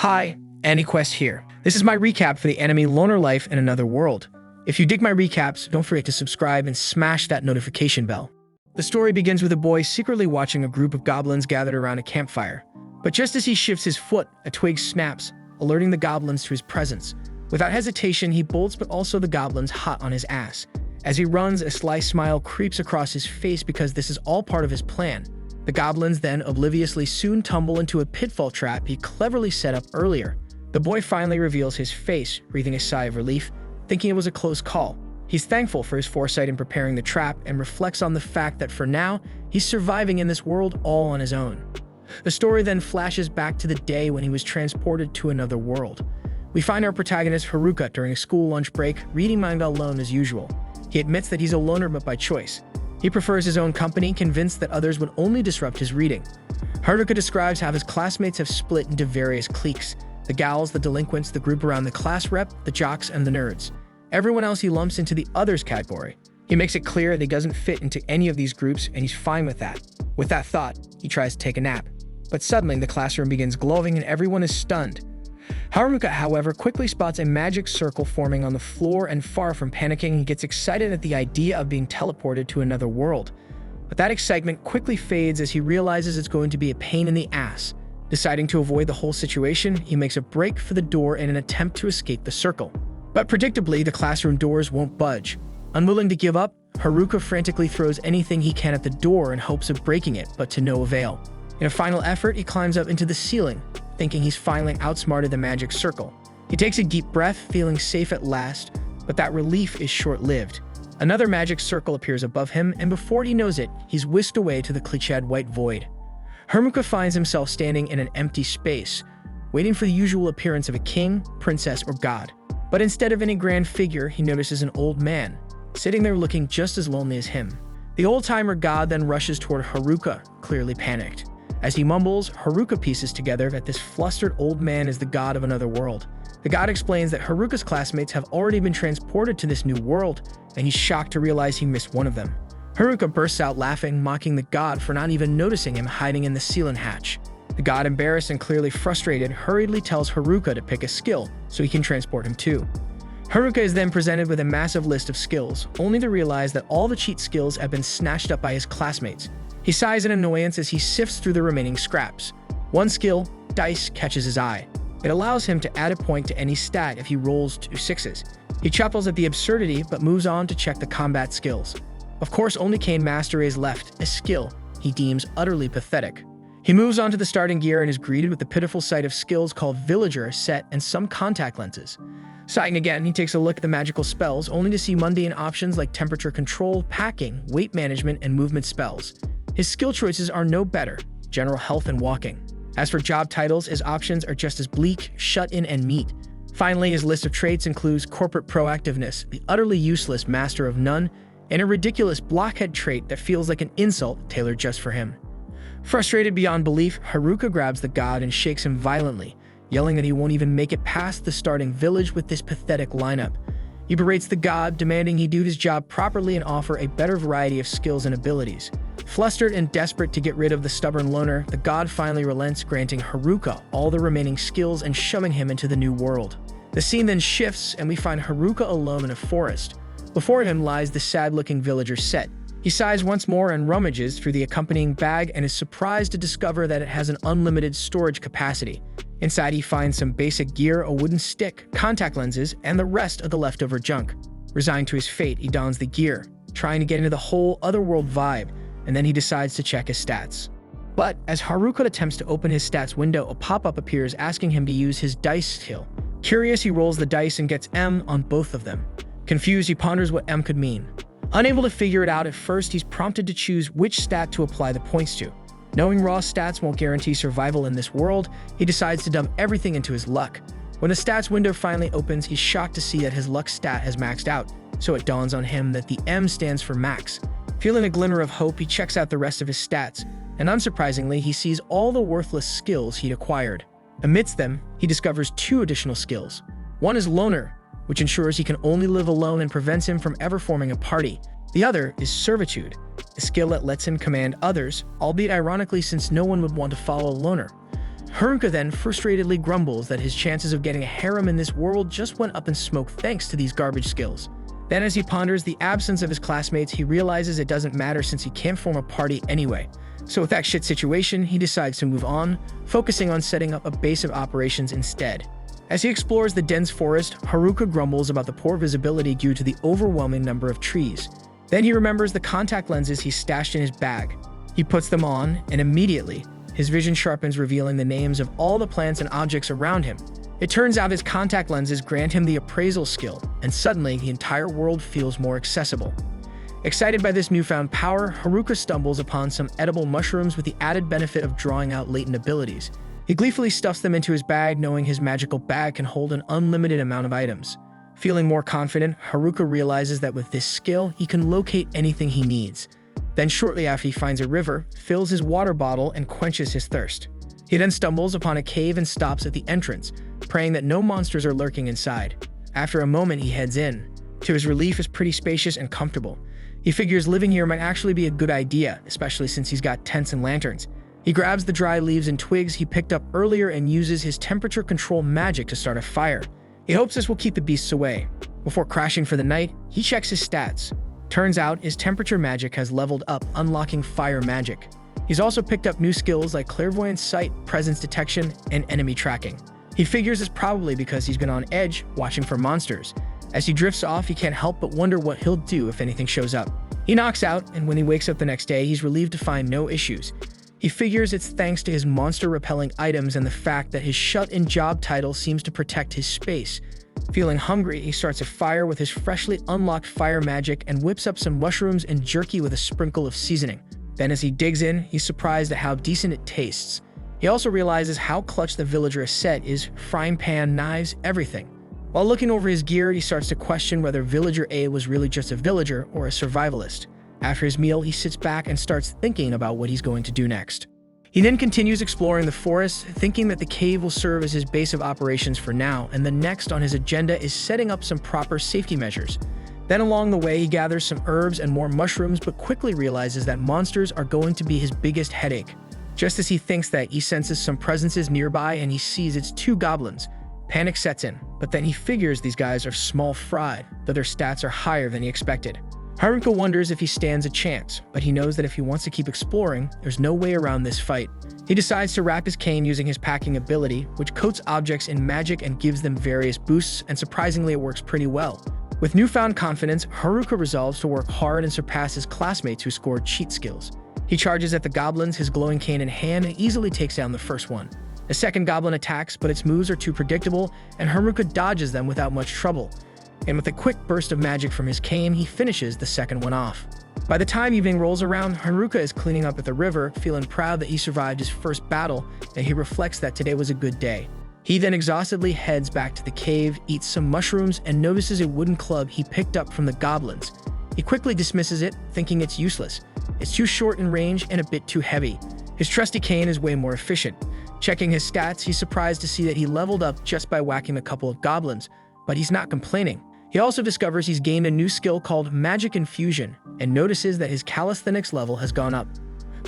Hi, AndyQuest here. This is my recap for the anime Loner Life in Another World. If you dig my recaps, don't forget to subscribe and smash that notification bell. The story begins with a boy secretly watching a group of goblins gathered around a campfire. But just as he shifts his foot, a twig snaps, alerting the goblins to his presence. Without hesitation, he bolts, but also the goblins hot on his ass. As he runs, a sly smile creeps across his face because this is all part of his plan. The goblins then obliviously soon tumble into a pitfall trap he cleverly set up earlier. The boy finally reveals his face, breathing a sigh of relief, thinking it was a close call. He's thankful for his foresight in preparing the trap and reflects on the fact that for now, he's surviving in this world all on his own. The story then flashes back to the day when he was transported to another world. We find our protagonist Haruka during a school lunch break, reading manga alone as usual. He admits that he's a loner but by choice. He prefers his own company, convinced that others would only disrupt his reading. Haruka describes how his classmates have split into various cliques: the gals, the delinquents, the group around the class rep, the jocks, and the nerds. Everyone else he lumps into the others category. He makes it clear that he doesn't fit into any of these groups, and he's fine with that. With that thought, he tries to take a nap. But suddenly, the classroom begins glowing and everyone is stunned. Haruka, however, quickly spots a magic circle forming on the floor, and far from panicking, he gets excited at the idea of being teleported to another world. But that excitement quickly fades as he realizes it's going to be a pain in the ass. Deciding to avoid the whole situation, he makes a break for the door in an attempt to escape the circle. But predictably, the classroom doors won't budge. Unwilling to give up, Haruka frantically throws anything he can at the door in hopes of breaking it, but to no avail. In a final effort, he climbs up into the ceiling, thinking he's finally outsmarted the magic circle. He takes a deep breath, feeling safe at last, but that relief is short-lived. Another magic circle appears above him, and before he knows it, he's whisked away to the cliched white void. Haruka finds himself standing in an empty space, waiting for the usual appearance of a king, princess, or god. But instead of any grand figure, he notices an old man, sitting there looking just as lonely as him. The old-timer god then rushes toward Haruka, clearly panicked. As he mumbles, Haruka pieces together that this flustered old man is the god of another world. The god explains that Haruka's classmates have already been transported to this new world, and he's shocked to realize he missed one of them. Haruka bursts out laughing, mocking the god for not even noticing him hiding in the ceiling hatch. The god, embarrassed and clearly frustrated, hurriedly tells Haruka to pick a skill so he can transport him too. Haruka is then presented with a massive list of skills, only to realize that all the cheat skills have been snatched up by his classmates. He sighs in annoyance as he sifts through the remaining scraps. One skill, Dice, catches his eye. It allows him to add a point to any stat if he rolls 2 6s. He chuckles at the absurdity, but moves on to check the combat skills. Of course, only Cane Mastery is left, a skill he deems utterly pathetic. He moves on to the starting gear and is greeted with the pitiful sight of skills called Villager, Set, and some contact lenses. Sighing again, he takes a look at the magical spells, only to see mundane options like temperature control, packing, weight management, and movement spells. His skill choices are no better: general health and walking. As for job titles, his options are just as bleak: shut-in and meat. Finally, his list of traits includes corporate proactiveness, the utterly useless master of none, and a ridiculous blockhead trait that feels like an insult tailored just for him. Frustrated beyond belief, Haruka grabs the god and shakes him violently, yelling that he won't even make it past the starting village with this pathetic lineup. He berates the god, demanding he do his job properly and offer a better variety of skills and abilities. Flustered and desperate to get rid of the stubborn loner, the god finally relents, granting Haruka all the remaining skills and shoving him into the new world. The scene then shifts, and we find Haruka alone in a forest. Before him lies the sad-looking villager Set. He sighs once more and rummages through the accompanying bag and is surprised to discover that it has an unlimited storage capacity. Inside, he finds some basic gear, a wooden stick, contact lenses, and the rest of the leftover junk. Resigned to his fate, he dons the gear, trying to get into the whole otherworld vibe, and then he decides to check his stats. But as Haruka attempts to open his stats window, a pop-up appears asking him to use his dice skill. Curious, he rolls the dice and gets M on both of them. Confused, he ponders what M could mean. Unable to figure it out at first, he's prompted to choose which stat to apply the points to. Knowing raw stats won't guarantee survival in this world, he decides to dump everything into his luck. When the stats window finally opens, he's shocked to see that his luck stat has maxed out, so it dawns on him that the M stands for max. Feeling a glimmer of hope, he checks out the rest of his stats, and unsurprisingly, he sees all the worthless skills he'd acquired. Amidst them, he discovers 2 additional skills. One is Loner, which ensures he can only live alone and prevents him from ever forming a party. The other is Servitude, a skill that lets him command others, albeit ironically since no one would want to follow a loner. Haruka then frustratedly grumbles that his chances of getting a harem in this world just went up in smoke thanks to these garbage skills. Then as he ponders the absence of his classmates, he realizes it doesn't matter since he can't form a party anyway. So with that shit situation, he decides to move on, focusing on setting up a base of operations instead. As he explores the dense forest, Haruka grumbles about the poor visibility due to the overwhelming number of trees. Then he remembers the contact lenses he stashed in his bag. He puts them on, and immediately, his vision sharpens, revealing the names of all the plants and objects around him. It turns out his contact lenses grant him the appraisal skill, and suddenly the entire world feels more accessible. Excited by this newfound power, Haruka stumbles upon some edible mushrooms with the added benefit of drawing out latent abilities. He gleefully stuffs them into his bag, knowing his magical bag can hold an unlimited amount of items. Feeling more confident, Haruka realizes that with this skill, he can locate anything he needs. Then shortly after he finds a river, fills his water bottle and quenches his thirst. He then stumbles upon a cave and stops at the entrance, praying that no monsters are lurking inside. After a moment, he heads in. To his relief, it's pretty spacious and comfortable. He figures living here might actually be a good idea, especially since he's got tents and lanterns. He grabs the dry leaves and twigs he picked up earlier and uses his temperature control magic to start a fire. He hopes this will keep the beasts away. Before crashing for the night, he checks his stats. Turns out his temperature magic has leveled up, unlocking fire magic. He's also picked up new skills like clairvoyant sight, presence detection, and enemy tracking. He figures it's probably because he's been on edge, watching for monsters. As he drifts off, he can't help but wonder what he'll do if anything shows up. He knocks out, and when he wakes up the next day, he's relieved to find no issues. He figures it's thanks to his monster-repelling items and the fact that his shut-in job title seems to protect his space. Feeling hungry, he starts a fire with his freshly unlocked fire magic and whips up some mushrooms and jerky with a sprinkle of seasoning. Then as he digs in, he's surprised at how decent it tastes. He also realizes how clutch the villager set is: frying pan, knives, everything. While looking over his gear, he starts to question whether Villager A was really just a villager or a survivalist. After his meal, he sits back and starts thinking about what he's going to do next. He then continues exploring the forest, thinking that the cave will serve as his base of operations for now, and the next on his agenda is setting up some proper safety measures. Then along the way, he gathers some herbs and more mushrooms, but quickly realizes that monsters are going to be his biggest headache. Just as he thinks that, he senses some presences nearby and he sees it's two goblins. Panic sets in, but then he figures these guys are small fry, though their stats are higher than he expected. Haruka wonders if he stands a chance, but he knows that if he wants to keep exploring, there's no way around this fight. He decides to wrap his cane using his packing ability, which coats objects in magic and gives them various boosts, and surprisingly it works pretty well. With newfound confidence, Haruka resolves to work hard and surpass his classmates who scored cheat skills. He charges at the goblins, his glowing cane in hand, and easily takes down the first one. The second goblin attacks, but its moves are too predictable, and Haruka dodges them without much trouble. And with a quick burst of magic from his cane, he finishes the second one off. By the time evening rolls around, Haruka is cleaning up at the river, feeling proud that he survived his first battle, and he reflects that today was a good day. He then exhaustedly heads back to the cave, eats some mushrooms, and notices a wooden club he picked up from the goblins. He quickly dismisses it, thinking it's useless. It's too short in range and a bit too heavy. His trusty cane is way more efficient. Checking his stats, he's surprised to see that he leveled up just by whacking a couple of goblins, but he's not complaining. He also discovers he's gained a new skill called Magic Infusion and notices that his calisthenics level has gone up.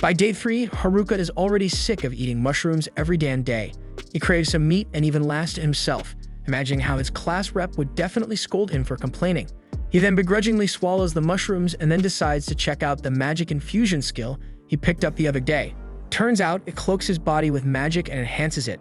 By day 3, Haruka is already sick of eating mushrooms every damn day. He craves some meat and even laughs to himself, imagining how his class rep would definitely scold him for complaining. He then begrudgingly swallows the mushrooms and then decides to check out the Magic Infusion skill he picked up the other day. Turns out it cloaks his body with magic and enhances it.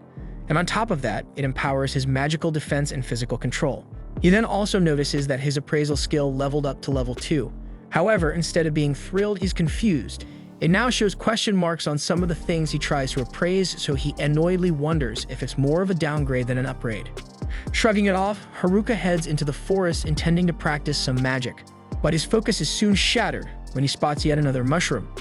And on top of that, it empowers his magical defense and physical control. He then also notices that his appraisal skill leveled up to level 2. However, instead of being thrilled, he's confused. It now shows question marks on some of the things he tries to appraise, so he annoyedly wonders if it's more of a downgrade than an upgrade. Shrugging it off, Haruka heads into the forest intending to practice some magic. But his focus is soon shattered when he spots yet another mushroom.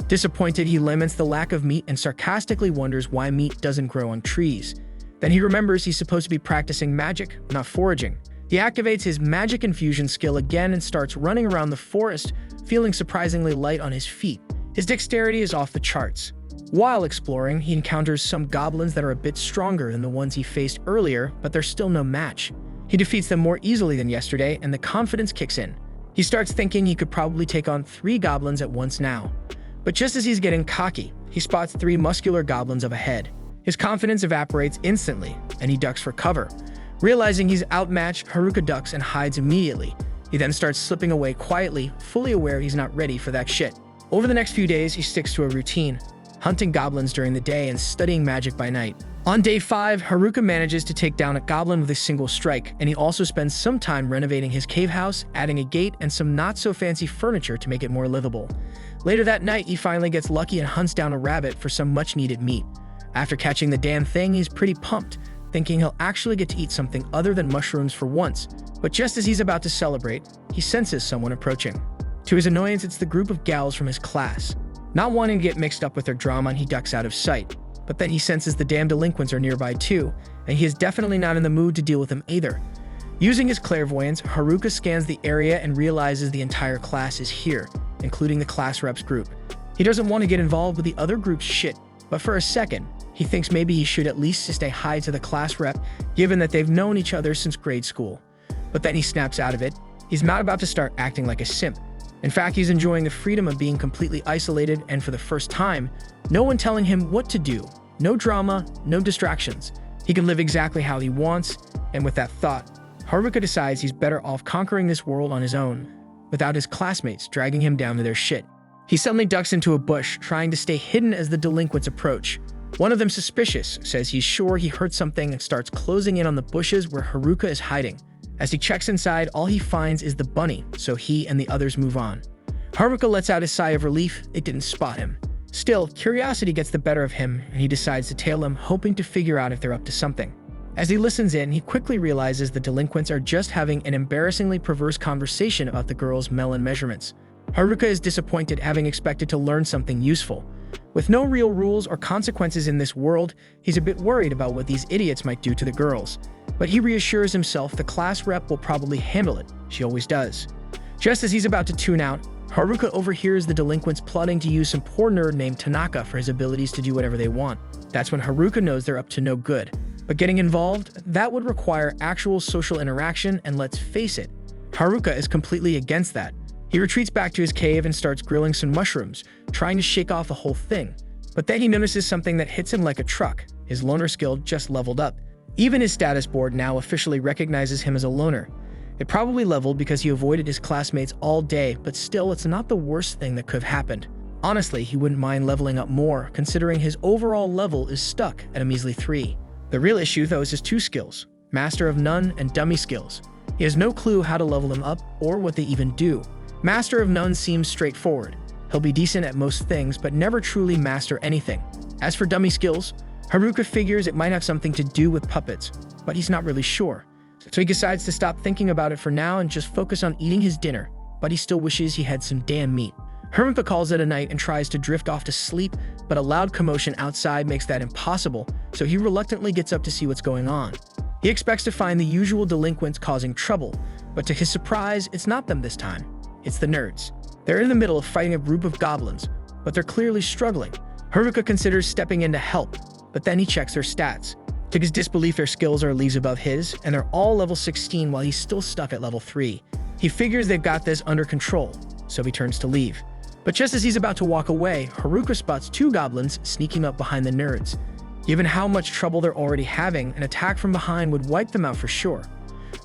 Disappointed, he laments the lack of meat and sarcastically wonders why meat doesn't grow on trees. Then he remembers he's supposed to be practicing magic, not foraging. He activates his Magic Infusion skill again and starts running around the forest, feeling surprisingly light on his feet. His dexterity is off the charts. While exploring, he encounters some goblins that are a bit stronger than the ones he faced earlier, but they're still no match. He defeats them more easily than yesterday, and the confidence kicks in. He starts thinking he could probably take on 3 goblins at once now. But just as he's getting cocky, he spots 3 muscular goblins up ahead. His confidence evaporates instantly, and he ducks for cover. Realizing he's outmatched, Haruka ducks and hides immediately. He then starts slipping away quietly, fully aware he's not ready for that shit. Over the next few days, he sticks to a routine, hunting goblins during the day and studying magic by night. On day 5, Haruka manages to take down a goblin with a single strike, and he also spends some time renovating his cave house, adding a gate and some not-so-fancy furniture to make it more livable. Later that night, he finally gets lucky and hunts down a rabbit for some much-needed meat. After catching the damn thing, he's pretty pumped, thinking he'll actually get to eat something other than mushrooms for once. But just as he's about to celebrate, he senses someone approaching. To his annoyance, it's the group of gals from his class. Not wanting to get mixed up with their drama, he ducks out of sight. But then he senses the damn delinquents are nearby too, and he is definitely not in the mood to deal with them either. Using his clairvoyance, Haruka scans the area and realizes the entire class is here, including the class reps group. He doesn't want to get involved with the other group's shit, but for a second, he thinks maybe he should at least stay high to the class rep, given that they've known each other since grade school. But then he snaps out of it. He's not about to start acting like a simp. In fact, he's enjoying the freedom of being completely isolated, and for the first time, no one telling him what to do. No drama, no distractions. He can live exactly how he wants, and with that thought, Haruka decides he's better off conquering this world on his own, without his classmates dragging him down to their shit. He suddenly ducks into a bush, trying to stay hidden as the delinquents approach. One of them, suspicious, says he's sure he heard something and starts closing in on the bushes where Haruka is hiding. As he checks inside, all he finds is the bunny, so he and the others move on. Haruka lets out a sigh of relief. It didn't spot him. Still, curiosity gets the better of him, and he decides to tail them, hoping to figure out if they're up to something. As he listens in, he quickly realizes the delinquents are just having an embarrassingly perverse conversation about the girl's melon measurements. Haruka is disappointed, having expected to learn something useful. With no real rules or consequences in this world, he's a bit worried about what these idiots might do to the girls. But he reassures himself the class rep will probably handle it. She always does. Just as he's about to tune out, Haruka overhears the delinquents plotting to use some poor nerd named Tanaka for his abilities to do whatever they want. That's when Haruka knows they're up to no good. But getting involved, that would require actual social interaction, and let's face it, Haruka is completely against that. He retreats back to his cave and starts grilling some mushrooms, trying to shake off the whole thing. But then he notices something that hits him like a truck. His loner skill just leveled up. Even his status board now officially recognizes him as a loner. It probably leveled because he avoided his classmates all day, but still, it's not the worst thing that could have happened. Honestly, he wouldn't mind leveling up more, considering his overall level is stuck at a measly 3. The real issue, though, is his 2 skills, Master of None and Dummy skills. He has no clue how to level them up or what they even do. Master of None seems straightforward. He'll be decent at most things, but never truly master anything. As for Dummy skills, Haruka figures it might have something to do with puppets, but he's not really sure. So he decides to stop thinking about it for now and just focus on eating his dinner, but he still wishes he had some damn meat. Haruka calls it a night and tries to drift off to sleep, but a loud commotion outside makes that impossible, so he reluctantly gets up to see what's going on. He expects to find the usual delinquents causing trouble, but to his surprise, it's not them this time. It's the nerds. They're in the middle of fighting a group of goblins, but they're clearly struggling. Haruka considers stepping in to help, but then he checks their stats. To his disbelief, their skills are leagues above his, and they're all level 16 while he's still stuck at level 3. He figures they've got this under control, so he turns to leave. But just as he's about to walk away, Haruka spots 2 goblins sneaking up behind the nerds. Given how much trouble they're already having, an attack from behind would wipe them out for sure.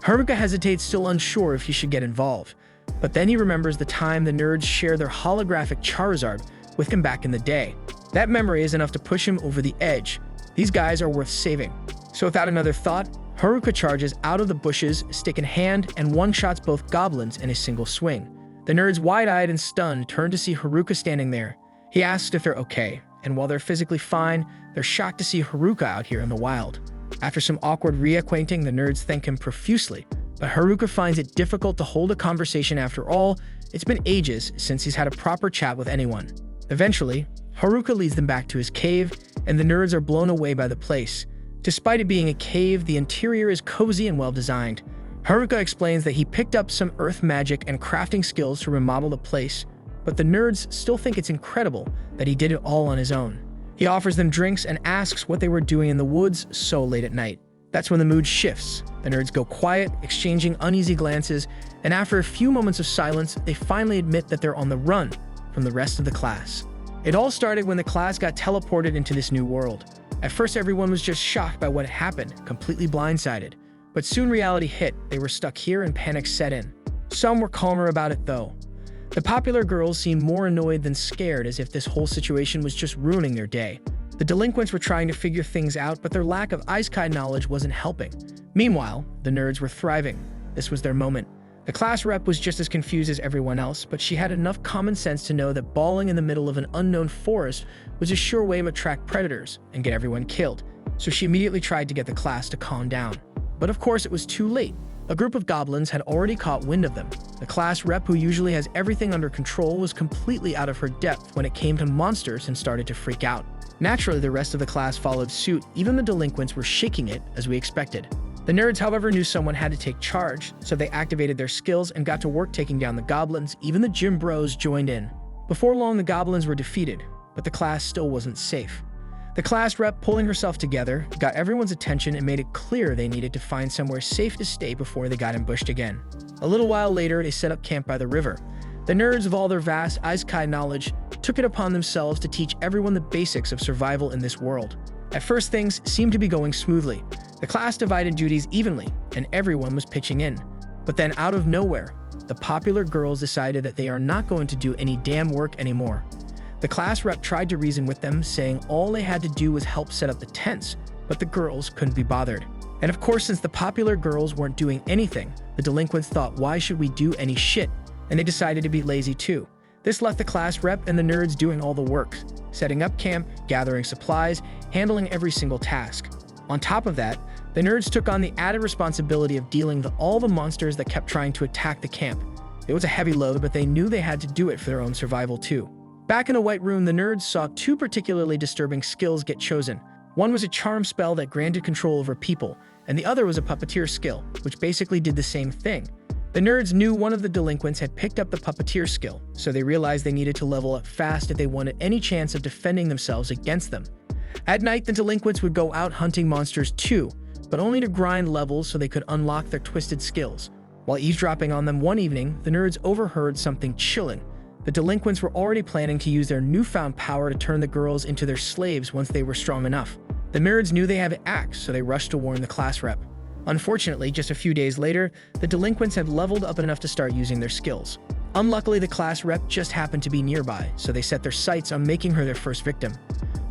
Haruka hesitates, still unsure if he should get involved. But then he remembers the time the nerds shared their holographic Charizard with him back in the day. That memory is enough to push him over the edge. These guys are worth saving. So without another thought, Haruka charges out of the bushes, stick in hand, and one-shots both goblins in a single swing. The nerds, wide-eyed and stunned, turn to see Haruka standing there. He asks if they're okay, and while they're physically fine, they're shocked to see Haruka out here in the wild. After some awkward reacquainting, the nerds thank him profusely, but Haruka finds it difficult to hold a conversation. After all, it's been ages since he's had a proper chat with anyone. Eventually, Haruka leads them back to his cave, and the nerds are blown away by the place. Despite it being a cave, the interior is cozy and well-designed. Haruka explains that he picked up some earth magic and crafting skills to remodel the place, but the nerds still think it's incredible that he did it all on his own. He offers them drinks and asks what they were doing in the woods so late at night. That's when the mood shifts. The nerds go quiet, exchanging uneasy glances, and after a few moments of silence, they finally admit that they're on the run from the rest of the class. It all started when the class got teleported into this new world. At first, everyone was just shocked by what had happened, completely blindsided. But soon reality hit. They were stuck here and panic set in. Some were calmer about it though. The popular girls seemed more annoyed than scared, as if this whole situation was just ruining their day. The delinquents were trying to figure things out, but their lack of Isekai knowledge wasn't helping. Meanwhile, the nerds were thriving. This was their moment. The class rep was just as confused as everyone else, but she had enough common sense to know that balling in the middle of an unknown forest was a sure way to attract predators and get everyone killed. So she immediately tried to get the class to calm down. But of course, it was too late. A group of goblins had already caught wind of them. The class rep, who usually has everything under control, was completely out of her depth when it came to monsters and started to freak out. Naturally, the rest of the class followed suit. Even the delinquents were shaking it, as we expected. The nerds, however, knew someone had to take charge, so they activated their skills and got to work taking down the goblins. Even the gym bros joined in. Before long, the goblins were defeated, but the class still wasn't safe. The class rep, pulling herself together, got everyone's attention and made it clear they needed to find somewhere safe to stay before they got ambushed again. A little while later, they set up camp by the river. The nerds, with all their vast Isekai knowledge, took it upon themselves to teach everyone the basics of survival in this world. At first, things seemed to be going smoothly. The class divided duties evenly, and everyone was pitching in. But then, out of nowhere, the popular girls decided that they are not going to do any damn work anymore. The class rep tried to reason with them, saying all they had to do was help set up the tents, but the girls couldn't be bothered. And of course, since the popular girls weren't doing anything, the delinquents thought, why should we do any shit? And they decided to be lazy too. This left the class rep and the nerds doing all the work, setting up camp, gathering supplies, handling every single task. On top of that, the nerds took on the added responsibility of dealing with all the monsters that kept trying to attack the camp. It was a heavy load, but they knew they had to do it for their own survival too. Back in the White Room, the nerds saw two particularly disturbing skills get chosen. One was a charm spell that granted control over people, and the other was a puppeteer skill, which basically did the same thing. The nerds knew one of the delinquents had picked up the puppeteer skill, so they realized they needed to level up fast if they wanted any chance of defending themselves against them. At night, the delinquents would go out hunting monsters too, but only to grind levels so they could unlock their twisted skills. While eavesdropping on them one evening, the nerds overheard something chilling. The delinquents were already planning to use their newfound power to turn the girls into their slaves once they were strong enough. The nerds knew they had to act, so they rushed to warn the class rep. Unfortunately, just a few days later, the delinquents had leveled up enough to start using their skills. Unluckily, the class rep just happened to be nearby, so they set their sights on making her their first victim.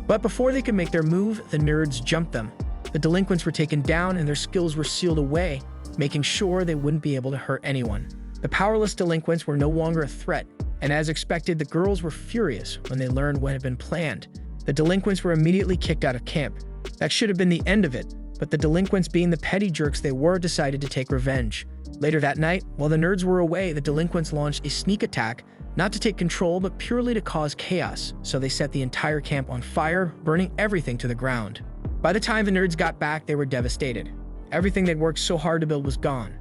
But before they could make their move, the nerds jumped them. The delinquents were taken down and their skills were sealed away, making sure they wouldn't be able to hurt anyone. The powerless delinquents were no longer a threat, and as expected, the girls were furious when they learned what had been planned. The delinquents were immediately kicked out of camp. That should have been the end of it, but the delinquents, being the petty jerks they were, decided to take revenge. Later that night, while the nerds were away, the delinquents launched a sneak attack, not to take control, but purely to cause chaos, so they set the entire camp on fire, burning everything to the ground. By the time the nerds got back, they were devastated. Everything they'd worked so hard to build was gone.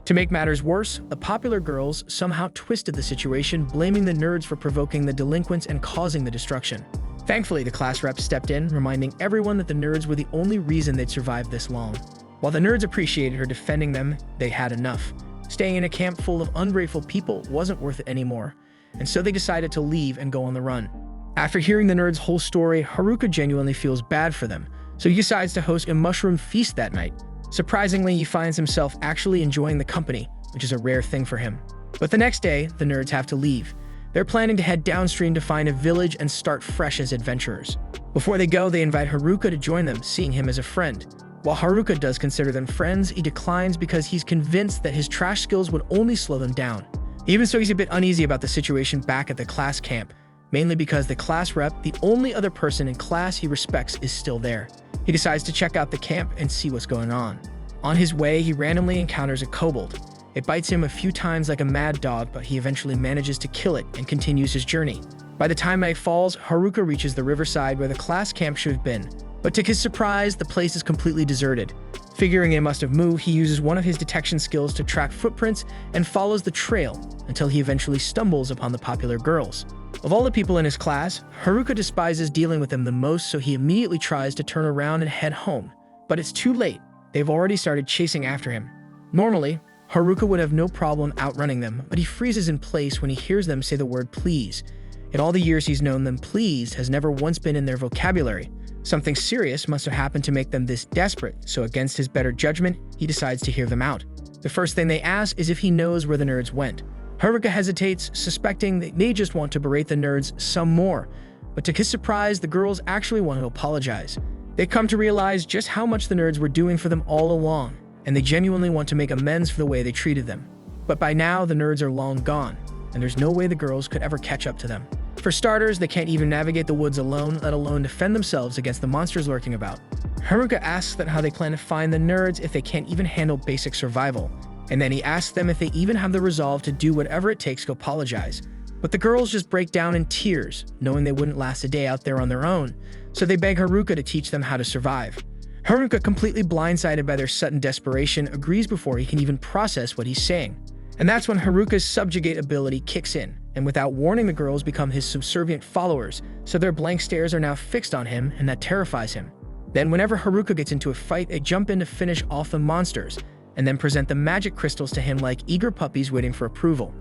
To make matters worse, the popular girls somehow twisted the situation, blaming the nerds for provoking the delinquents and causing the destruction. Thankfully, the class rep stepped in, reminding everyone that the nerds were the only reason they'd survived this long. While the nerds appreciated her defending them, they had enough. Staying in a camp full of ungrateful people wasn't worth it anymore, and so they decided to leave and go on the run. After hearing the nerds' whole story, Haruka genuinely feels bad for them, so he decides to host a mushroom feast that night. Surprisingly, he finds himself actually enjoying the company, which is a rare thing for him. But the next day, the nerds have to leave. They're planning to head downstream to find a village and start fresh as adventurers. Before they go, they invite Haruka to join them, seeing him as a friend. While Haruka does consider them friends, he declines because he's convinced that his trash skills would only slow them down. Even so, he's a bit uneasy about the situation back at the class camp, mainly because the class rep, the only other person in class he respects, is still there. He decides to check out the camp and see what's going on. On his way, he randomly encounters a kobold. It bites him a few times like a mad dog, but he eventually manages to kill it and continues his journey. By the time night falls, Haruka reaches the riverside where the class camp should have been. But to his surprise, the place is completely deserted. Figuring it must have moved, he uses one of his detection skills to track footprints and follows the trail until he eventually stumbles upon the popular girls. Of all the people in his class, Haruka despises dealing with them the most, so he immediately tries to turn around and head home. But it's too late. They've already started chasing after him. Normally, Haruka would have no problem outrunning them, but he freezes in place when he hears them say the word please. In all the years he's known them, please has never once been in their vocabulary, Something serious must have happened to make them this desperate, so against his better judgment, he decides to hear them out. The first thing they ask is if he knows where the nerds went. Haruka hesitates, suspecting they may just want to berate the nerds some more, but to his surprise, the girls actually want to apologize. They come to realize just how much the nerds were doing for them all along, and they genuinely want to make amends for the way they treated them. But by now, the nerds are long gone, and there's no way the girls could ever catch up to them. For starters, they can't even navigate the woods alone, let alone defend themselves against the monsters lurking about. Haruka asks them how they plan to find the nerds if they can't even handle basic survival, and then he asks them if they even have the resolve to do whatever it takes to apologize. But the girls just break down in tears, knowing they wouldn't last a day out there on their own, so they beg Haruka to teach them how to survive. Haruka, completely blindsided by their sudden desperation, agrees before he can even process what he's saying. And that's when Haruka's subjugate ability kicks in, and without warning, the girls become his subservient followers, so their blank stares are now fixed on him, and that terrifies him. Then whenever Haruka gets into a fight, they jump in to finish off the monsters, and then present the magic crystals to him like eager puppies waiting for approval.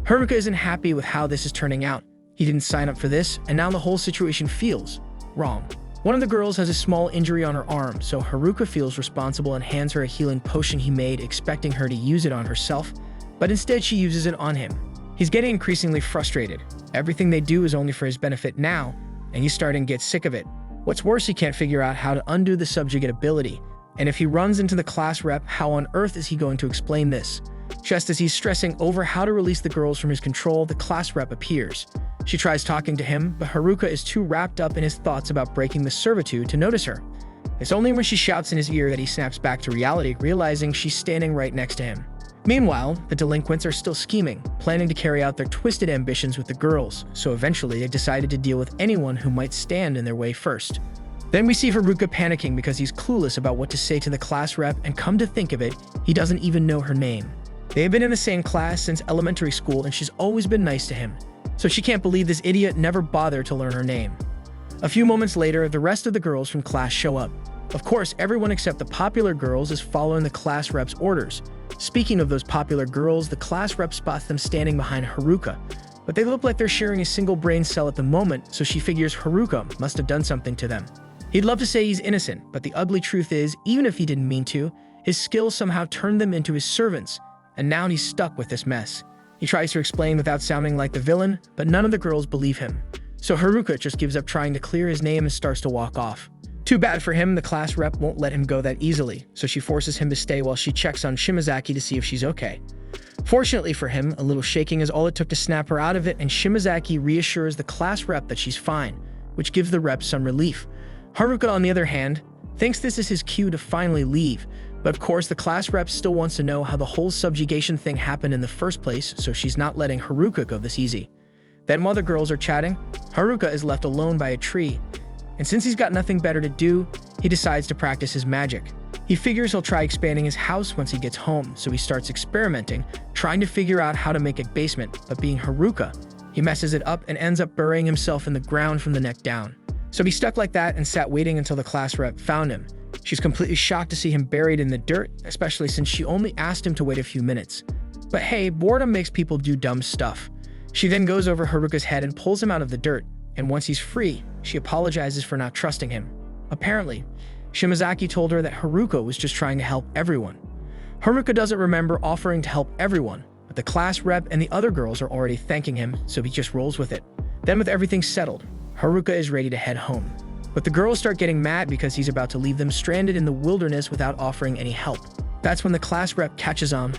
Haruka isn't happy with how this is turning out. He didn't sign up for this, and now the whole situation feels wrong. One of the girls has a small injury on her arm, so Haruka feels responsible and hands her a healing potion he made, expecting her to use it on herself, but instead she uses it on him. He's getting increasingly frustrated. Everything they do is only for his benefit now, and he's starting to get sick of it. What's worse, he can't figure out how to undo the subjugate ability, and if he runs into the class rep, how on earth is he going to explain this? Just as he's stressing over how to release the girls from his control, the class rep appears. She tries talking to him, but Haruka is too wrapped up in his thoughts about breaking the servitude to notice her. It's only when she shouts in his ear that he snaps back to reality, realizing she's standing right next to him. Meanwhile, the delinquents are still scheming, planning to carry out their twisted ambitions with the girls, so eventually they decided to deal with anyone who might stand in their way first. Then we see Haruka panicking because he's clueless about what to say to the class rep, and come to think of it, he doesn't even know her name. They have been in the same class since elementary school, and she's always been nice to him, so she can't believe this idiot never bothered to learn her name. A few moments later, the rest of the girls from class show up. Of course, everyone except the popular girls is following the class rep's orders. Speaking of those popular girls, the class rep spots them standing behind Haruka, but they look like they're sharing a single brain cell at the moment, so she figures Haruka must have done something to them. He'd love to say he's innocent, but the ugly truth is, even if he didn't mean to, his skills somehow turned them into his servants, and now he's stuck with this mess. He tries to explain without sounding like the villain, but none of the girls believe him. So Haruka just gives up trying to clear his name and starts to walk off. Too bad for him, the class rep won't let him go that easily, so she forces him to stay while she checks on Shimazaki to see if she's okay. Fortunately for him, a little shaking is all it took to snap her out of it, and Shimazaki reassures the class rep that she's fine, which gives the rep some relief. Haruka, on the other hand, thinks this is his cue to finally leave, but of course the class rep still wants to know how the whole subjugation thing happened in the first place, so she's not letting Haruka go this easy. Then while the girls are chatting, Haruka is left alone by a tree, and since he's got nothing better to do, he decides to practice his magic. He figures he'll try expanding his house once he gets home, so he starts experimenting, trying to figure out how to make a basement, but being Haruka, he messes it up and ends up burying himself in the ground from the neck down. So he's stuck like that and sat waiting until the class rep found him. She's completely shocked to see him buried in the dirt, especially since she only asked him to wait a few minutes. But hey, boredom makes people do dumb stuff. She then goes over Haruka's head and pulls him out of the dirt, and once he's free, she apologizes for not trusting him. Apparently, Shimazaki told her that Haruka was just trying to help everyone. Haruka doesn't remember offering to help everyone, but the class rep and the other girls are already thanking him, so he just rolls with it. Then with everything settled, Haruka is ready to head home. But the girls start getting mad because he's about to leave them stranded in the wilderness without offering any help. That's when the class rep catches on.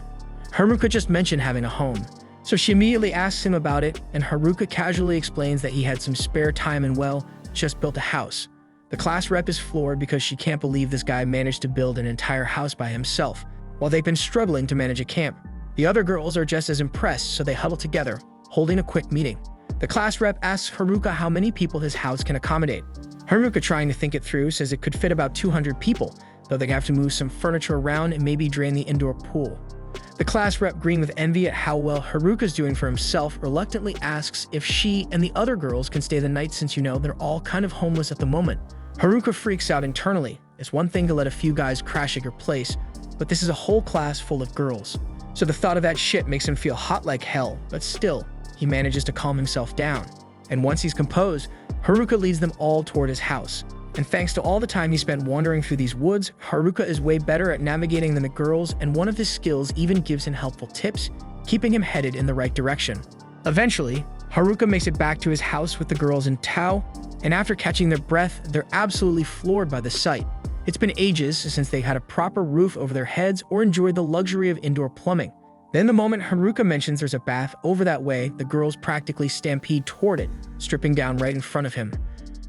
Haruka just mentioned having a home, so she immediately asks him about it, and Haruka casually explains that he had some spare time and just built a house. The class rep is floored because she can't believe this guy managed to build an entire house by himself, while they've been struggling to manage a camp. The other girls are just as impressed, so they huddle together, holding a quick meeting. The class rep asks Haruka how many people his house can accommodate. Haruka, trying to think it through, says it could fit about 200 people, though they have to move some furniture around and maybe drain the indoor pool. The class rep, green with envy at how well Haruka's doing for himself, reluctantly asks if she and the other girls can stay the night since they're all kind of homeless at the moment. Haruka freaks out internally. It's one thing to let a few guys crash at your place, but this is a whole class full of girls. So the thought of that shit makes him feel hot like hell, but still, he manages to calm himself down. And once he's composed, Haruka leads them all toward his house. And thanks to all the time he spent wandering through these woods, Haruka is way better at navigating than the girls, and one of his skills even gives him helpful tips, keeping him headed in the right direction. Eventually, Haruka makes it back to his house with the girls in tow, and after catching their breath, they're absolutely floored by the sight. It's been ages since they had a proper roof over their heads or enjoyed the luxury of indoor plumbing. Then the moment Haruka mentions there's a bath over that way, the girls practically stampede toward it, stripping down right in front of him.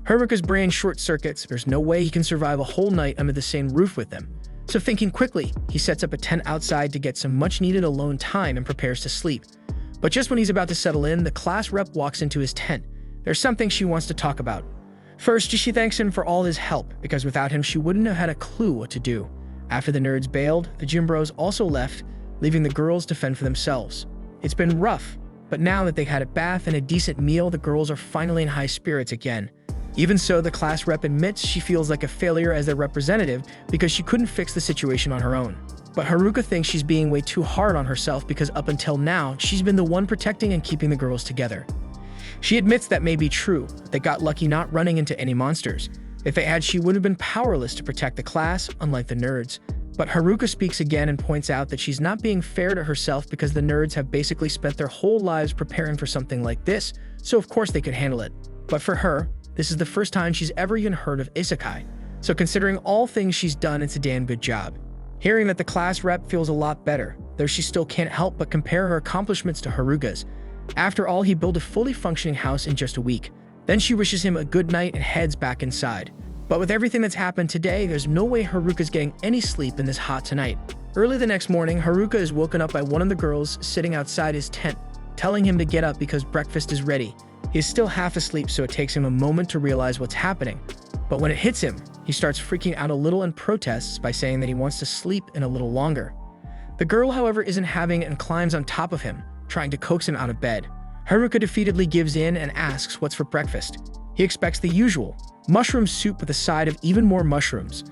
Haruka's brain short-circuits. There's no way he can survive a whole night under the same roof with them. So thinking quickly, he sets up a tent outside to get some much-needed alone time and prepares to sleep. But just when he's about to settle in, the class rep walks into his tent. There's something she wants to talk about. First, she thanks him for all his help, because without him she wouldn't have had a clue what to do. After the nerds bailed, the gym bros also left, leaving the girls to fend for themselves. It's been rough, but now that they had a bath and a decent meal, the girls are finally in high spirits again. Even so, the class rep admits she feels like a failure as their representative because she couldn't fix the situation on her own. But Haruka thinks she's being way too hard on herself because up until now, she's been the one protecting and keeping the girls together. She admits that may be true. They got lucky not running into any monsters. If they had, she would have been powerless to protect the class, unlike the nerds. But Haruka speaks again and points out that she's not being fair to herself because the nerds have basically spent their whole lives preparing for something like this, so of course they could handle it. But for her, this is the first time she's ever even heard of isekai. So considering all things she's done, it's a damn good job. Hearing that the class rep feels a lot better, though she still can't help but compare her accomplishments to Haruka's. After all, he built a fully functioning house in just a week. Then she wishes him a good night and heads back inside. But with everything that's happened today, there's no way Haruka's getting any sleep in this hot tonight. Early the next morning, Haruka is woken up by one of the girls sitting outside his tent, telling him to get up because breakfast is ready. He is still half asleep, so it takes him a moment to realize what's happening. But when it hits him, he starts freaking out a little and protests by saying that he wants to sleep in a little longer. The girl, however, isn't having it and climbs on top of him, trying to coax him out of bed. Haruka defeatedly gives in and asks what's for breakfast. He expects the usual, mushroom soup with a side of even more mushrooms.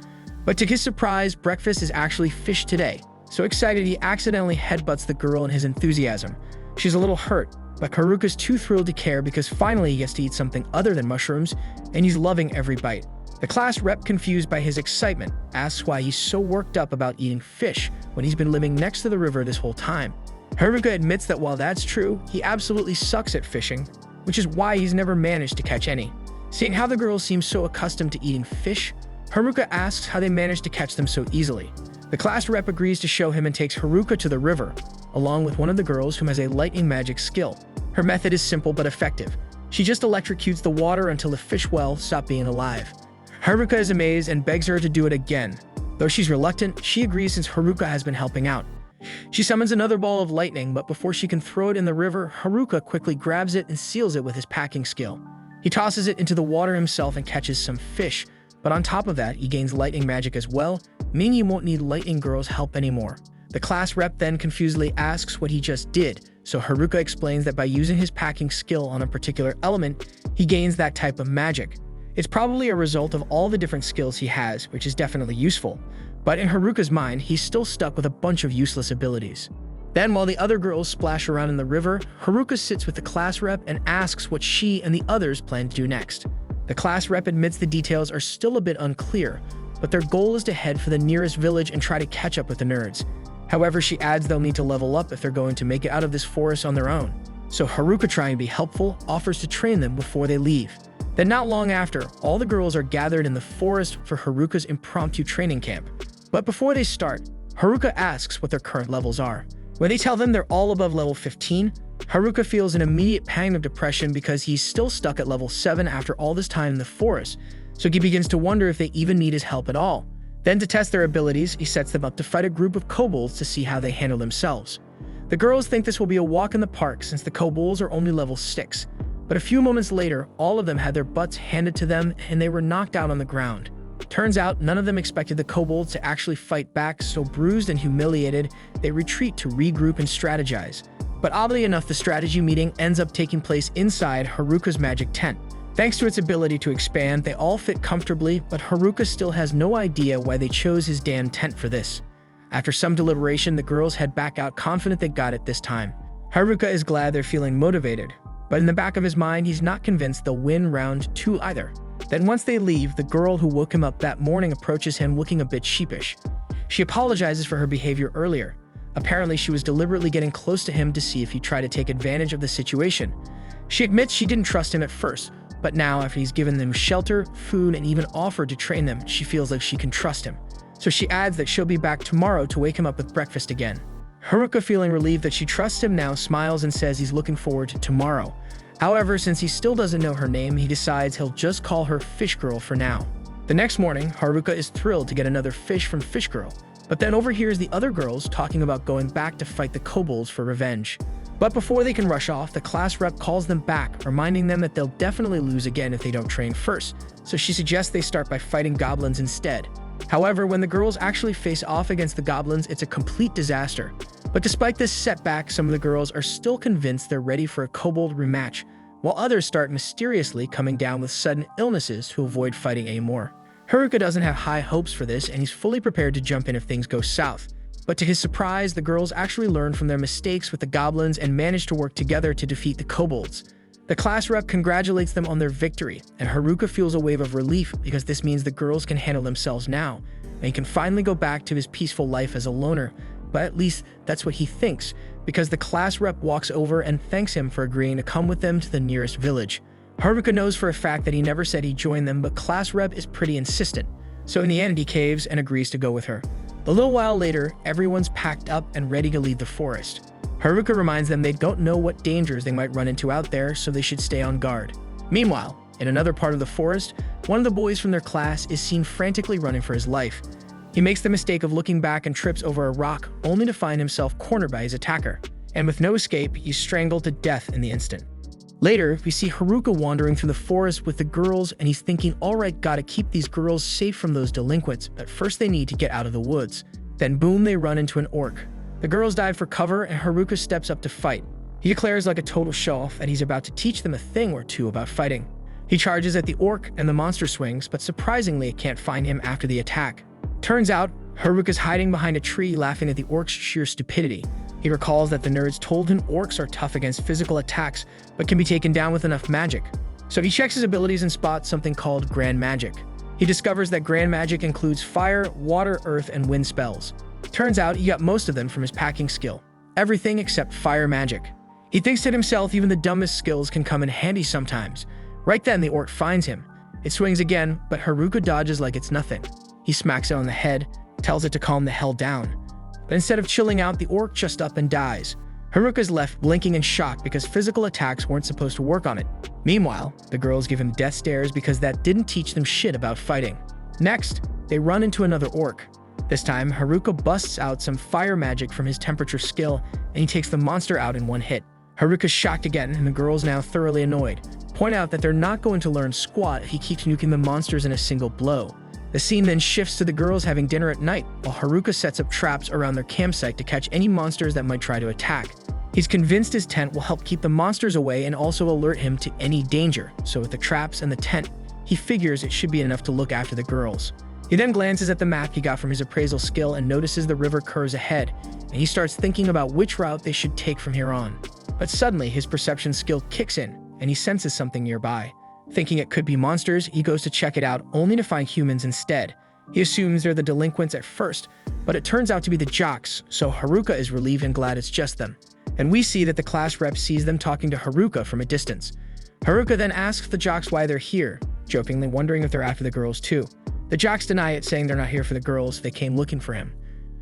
But to his surprise, breakfast is actually fish today. So excited, he accidentally headbutts the girl in his enthusiasm. She's a little hurt, but Haruka's too thrilled to care because finally he gets to eat something other than mushrooms, and he's loving every bite. The class rep, confused by his excitement, asks why he's so worked up about eating fish when he's been living next to the river this whole time. Haruka admits that while that's true, he absolutely sucks at fishing, which is why he's never managed to catch any. Seeing how the girls seem so accustomed to eating fish, Haruka asks how they managed to catch them so easily. The class rep agrees to show him and takes Haruka to the river, along with one of the girls who has a lightning magic skill. Her method is simple but effective. She just electrocutes the water until the fish well stop being alive. Haruka is amazed and begs her to do it again. Though she's reluctant, she agrees since Haruka has been helping out. She summons another ball of lightning, but before she can throw it in the river, Haruka quickly grabs it and seals it with his packing skill. He tosses it into the water himself and catches some fish, but on top of that, he gains lightning magic as well, meaning he won't need Lightning Girl's help anymore. The class rep then confusedly asks what he just did, so Haruka explains that by using his packing skill on a particular element, he gains that type of magic. It's probably a result of all the different skills he has, which is definitely useful. But in Haruka's mind, he's still stuck with a bunch of useless abilities. Then, while the other girls splash around in the river, Haruka sits with the class rep and asks what she and the others plan to do next. The class rep admits the details are still a bit unclear, but their goal is to head for the nearest village and try to catch up with the nerds. However, she adds they'll need to level up if they're going to make it out of this forest on their own. So Haruka, trying to be helpful, offers to train them before they leave. Then not long after, all the girls are gathered in the forest for Haruka's impromptu training camp. But before they start, Haruka asks what their current levels are. When they tell them they're all above level 15, Haruka feels an immediate pang of depression because he's still stuck at level 7 after all this time in the forest, so he begins to wonder if they even need his help at all. Then to test their abilities, he sets them up to fight a group of kobolds to see how they handle themselves. The girls think this will be a walk in the park since the kobolds are only level 6, but a few moments later, all of them had their butts handed to them and they were knocked out on the ground. Turns out none of them expected the kobolds to actually fight back, so bruised and humiliated, they retreat to regroup and strategize. But oddly enough, the strategy meeting ends up taking place inside Haruka's magic tent. Thanks to its ability to expand, they all fit comfortably, but Haruka still has no idea why they chose his damn tent for this. After some deliberation, the girls head back out confident they got it this time. Haruka is glad they're feeling motivated, but in the back of his mind, he's not convinced they'll win round 2 either. Then once they leave, the girl who woke him up that morning approaches him looking a bit sheepish. She apologizes for her behavior earlier. Apparently, she was deliberately getting close to him to see if he'd try to take advantage of the situation. She admits she didn't trust him at first, but now after he's given them shelter, food, and even offered to train them, she feels like she can trust him. So she adds that she'll be back tomorrow to wake him up with breakfast again. Haruka, feeling relieved that she trusts him now, smiles and says he's looking forward to tomorrow. However, since he still doesn't know her name, he decides he'll just call her Fish Girl for now. The next morning, Haruka is thrilled to get another fish from Fish Girl, but then overhears the other girls talking about going back to fight the kobolds for revenge. But before they can rush off, the class rep calls them back, reminding them that they'll definitely lose again if they don't train first, so she suggests they start by fighting goblins instead. However, when the girls actually face off against the goblins, it's a complete disaster. But despite this setback, some of the girls are still convinced they're ready for a kobold rematch, while others start mysteriously coming down with sudden illnesses to avoid fighting anymore. Haruka doesn't have high hopes for this, and he's fully prepared to jump in if things go south. But to his surprise, the girls actually learn from their mistakes with the goblins and manage to work together to defeat the kobolds. The class rep congratulates them on their victory, and Haruka feels a wave of relief because this means the girls can handle themselves now, and he can finally go back to his peaceful life as a loner. But at least that's what he thinks, because the class rep walks over and thanks him for agreeing to come with them to the nearest village. Haruka knows for a fact that he never said he'd join them, but class rep is pretty insistent, so in the end he caves and agrees to go with her. A little while later, everyone's packed up and ready to leave the forest. Haruka reminds them they don't know what dangers they might run into out there, so they should stay on guard. Meanwhile, in another part of the forest, one of the boys from their class is seen frantically running for his life. He makes the mistake of looking back and trips over a rock, only to find himself cornered by his attacker. And with no escape, he's strangled to death in the instant. Later, we see Haruka wandering through the forest with the girls, and he's thinking, alright, gotta keep these girls safe from those delinquents, but first they need to get out of the woods. Then boom, they run into an orc. The girls dive for cover, and Haruka steps up to fight. He declares like a total show-off that he's about to teach them a thing or two about fighting. He charges at the orc, and the monster swings, but surprisingly it can't find him after the attack. Turns out, Haruka's hiding behind a tree laughing at the orc's sheer stupidity. He recalls that the nerds told him orcs are tough against physical attacks, but can be taken down with enough magic. So he checks his abilities and spots something called Grand Magic. He discovers that Grand Magic includes fire, water, earth, and wind spells. Turns out he got most of them from his packing skill. Everything except fire magic. He thinks to himself even the dumbest skills can come in handy sometimes. Right then the orc finds him. It swings again, but Haruka dodges like it's nothing. He smacks it on the head, tells it to calm the hell down. But instead of chilling out, the orc just up and dies. Haruka's left blinking in shock because physical attacks weren't supposed to work on it. Meanwhile, the girls give him death stares because that didn't teach them shit about fighting. Next, they run into another orc. This time, Haruka busts out some fire magic from his temperature skill, and he takes the monster out in one hit. Haruka's shocked again, and the girls, now thoroughly annoyed, point out that they're not going to learn squat if he keeps nuking the monsters in a single blow. The scene then shifts to the girls having dinner at night, while Haruka sets up traps around their campsite to catch any monsters that might try to attack. He's convinced his tent will help keep the monsters away and also alert him to any danger, so with the traps and the tent, he figures it should be enough to look after the girls. He then glances at the map he got from his appraisal skill and notices the river curves ahead, and he starts thinking about which route they should take from here on. But suddenly, his perception skill kicks in, and he senses something nearby. Thinking it could be monsters, he goes to check it out, only to find humans instead. He assumes they're the delinquents at first, but it turns out to be the jocks, so Haruka is relieved and glad it's just them. And we see that the class rep sees them talking to Haruka from a distance. Haruka then asks the jocks why they're here, jokingly wondering if they're after the girls too. The jocks deny it, saying they're not here for the girls, they came looking for him.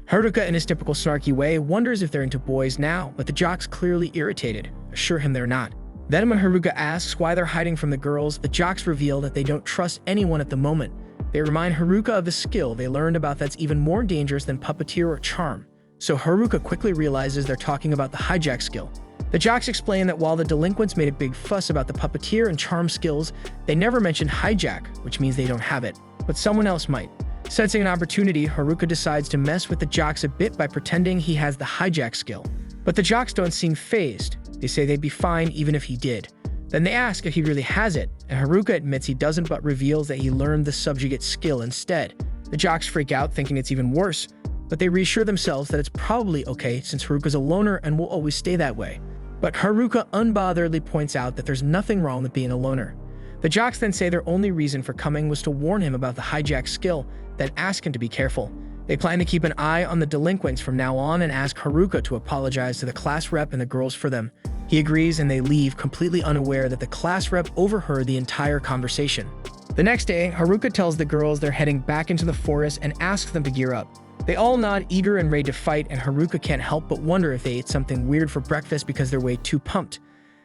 Haruka, in his typical snarky way, wonders if they're into boys now, but the jocks, clearly irritated, assure him they're not. Then when Haruka asks why they're hiding from the girls, the jocks reveal that they don't trust anyone at the moment. They remind Haruka of the skill they learned about that's even more dangerous than puppeteer or charm. So Haruka quickly realizes they're talking about the hijack skill. The jocks explain that while the delinquents made a big fuss about the puppeteer and charm skills, they never mentioned hijack, which means they don't have it, but someone else might. Sensing an opportunity, Haruka decides to mess with the jocks a bit by pretending he has the hijack skill. But the jocks don't seem fazed. They say they'd be fine even if he did. Then they ask if he really has it, and Haruka admits he doesn't but reveals that he learned the subjugate skill instead. The jocks freak out, thinking it's even worse, but they reassure themselves that it's probably okay since Haruka's a loner and will always stay that way. But Haruka unbotheredly points out that there's nothing wrong with being a loner. The jocks then say their only reason for coming was to warn him about the hijack skill, then ask him to be careful. They plan to keep an eye on the delinquents from now on and ask Haruka to apologize to the class rep and the girls for them. He agrees and they leave, completely unaware that the class rep overheard the entire conversation. The next day, Haruka tells the girls they're heading back into the forest and asks them to gear up. They all nod, eager and ready to fight, and Haruka can't help but wonder if they ate something weird for breakfast because they're way too pumped.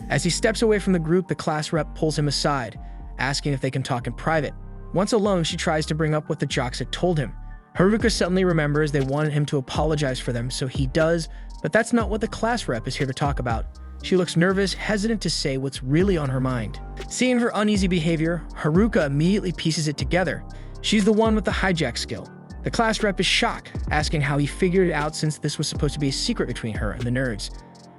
As he steps away from the group, the class rep pulls him aside, asking if they can talk in private. Once alone, she tries to bring up what the jocks had told him. Haruka suddenly remembers they wanted him to apologize for them, so he does, but that's not what the class rep is here to talk about. She looks nervous, hesitant to say what's really on her mind. Seeing her uneasy behavior, Haruka immediately pieces it together. She's the one with the hijack skill. The class rep is shocked, asking how he figured it out since this was supposed to be a secret between her and the nerds.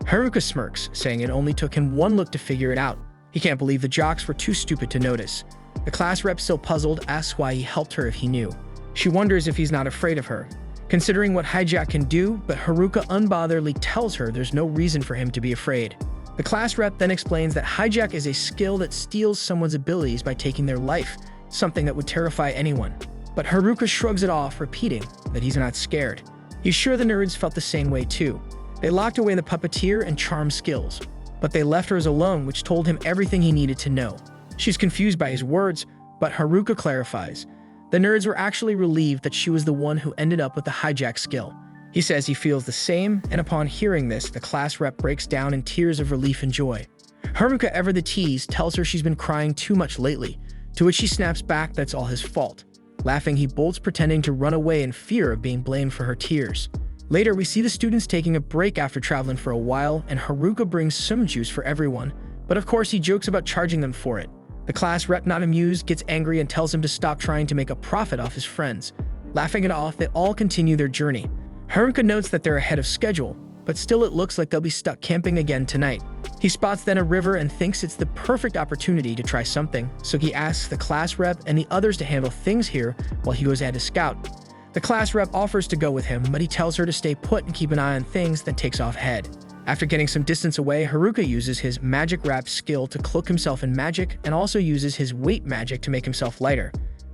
Haruka smirks, saying it only took him one look to figure it out. He can't believe the jocks were too stupid to notice. The class rep, still puzzled, asks why he helped her if he knew. She wonders if he's not afraid of her, considering what hijack can do, but Haruka unbotheredly tells her there's no reason for him to be afraid. The class rep then explains that hijack is a skill that steals someone's abilities by taking their life, something that would terrify anyone. But Haruka shrugs it off, repeating that he's not scared. He's sure the nerds felt the same way too. They locked away the puppeteer and charm skills, but they left hers alone, which told him everything he needed to know. She's confused by his words, but Haruka clarifies. The nerds were actually relieved that she was the one who ended up with the hijack skill. He says he feels the same, and upon hearing this, the class rep breaks down in tears of relief and joy. Haruka, ever the tease, tells her she's been crying too much lately, to which she snaps back that's all his fault. Laughing, he bolts, pretending to run away in fear of being blamed for her tears. Later, we see the students taking a break after traveling for a while, and Haruka brings some juice for everyone, but of course he jokes about charging them for it. The class rep, not amused, gets angry and tells him to stop trying to make a profit off his friends. Laughing it off, they all continue their journey. Haruka notes that they're ahead of schedule, but still it looks like they'll be stuck camping again tonight. He spots then a river and thinks it's the perfect opportunity to try something, so he asks the class rep and the others to handle things here while he goes ahead to scout. The class rep offers to go with him, but he tells her to stay put and keep an eye on things, then takes off ahead. After getting some distance away, Haruka uses his magic wrap skill to cloak himself in magic and also uses his weight magic to make himself lighter.